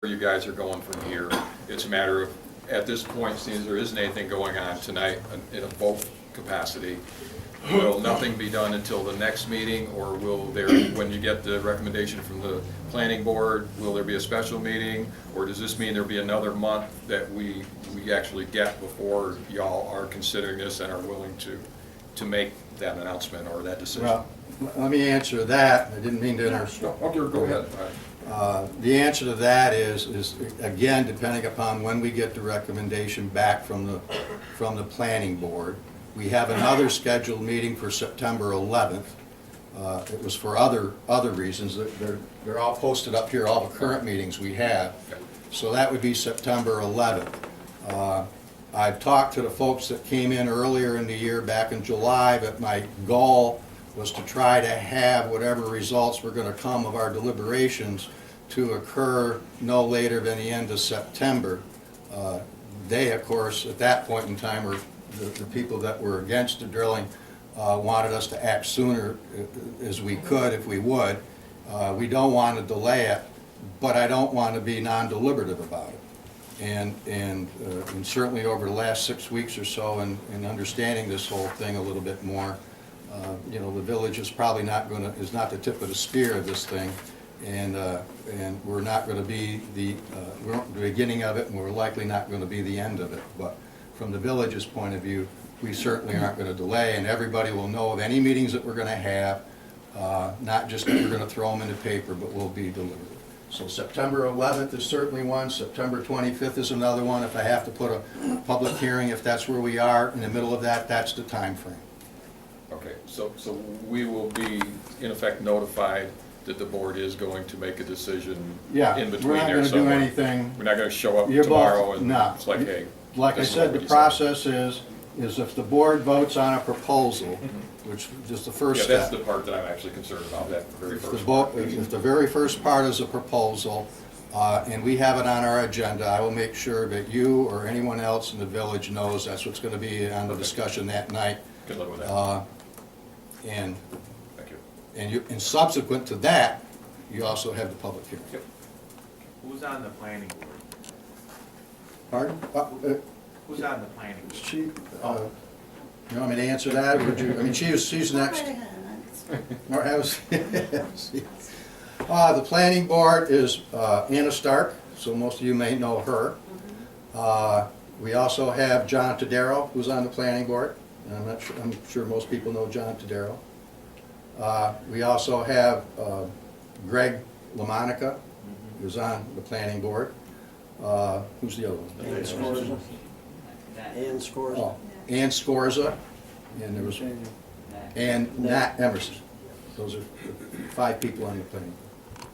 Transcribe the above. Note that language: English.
where you guys are going from here. It's a matter of, at this point, since there isn't anything going on tonight in a vote capacity, will nothing be done until the next meeting, or will there, when you get the recommendation from the planning board, will there be a special meeting, or does this mean there'll be another month that we actually get before y'all are considering this and are willing to make that announcement or that decision? Well, let me answer that. I didn't mean to interrupt. Okay, go ahead. The answer to that is again, depending upon when we get the recommendation back from the planning board. We have another scheduled meeting for September 11th. It was for other reasons. They're all posted up here, all the current meetings we have. So that would be September 11th. I've talked to the folks that came in earlier in the year, back in July, but my goal was to try to have whatever results were going to come of our deliberations to occur no later than the end of September. They, of course, at that point in time, were the people that were against the drilling wanted us to act sooner as we could, if we would. We don't want to delay it, but I don't want to be non-deliberative about it. And certainly over the last 6 weeks or so, in understanding this whole thing a little bit more, you know, the village is probably is not the tip of the spear of this thing, and we're not going to be the beginning of it, and we're likely not going to be the end of it. But from the village's point of view, we certainly aren't going to delay, and everybody will know of any meetings that we're going to have, not just that we're going to throw them in the paper, but we'll be deliberative. So September 11th is certainly one, September 25th is another one. If I have to put a public hearing, if that's where we are, in the middle of that, that's the time frame. Okay, so we will be, in effect, notified that the board is going to make a decision in between we're not there going to do somewhere. anything. We're not going to show up You're tomorrow both, and no. it's like, hey. Like I this is said, what we the decided. process is if the board votes on a proposal, which is the first Yeah, step. that's the part that I'm actually concerned about, that very If the first part. if the very first part is a proposal, and we have it on our agenda, I will make sure that you or anyone else in the village knows that's what's going to be on the discussion that night. Can live with that. And Thank you. and subsequent to that, you also have the public hearing. Yep. Who's on the planning board? Pardon? Who's on the planning board? She, you want me to answer that, or would you, I mean, she's next. Or else- the planning board is Anna Stark, so most of you may know her. We also have John Tadero, who's on the planning board. I'm sure most people know John Tadero. We also have Greg LaMonica, who's on the planning board. Who's the other one? Ann Scorza. Ann Scorza. Oh, Ann Scorza, and there was, and Nat Emerson. Those are 5 people on the planning board.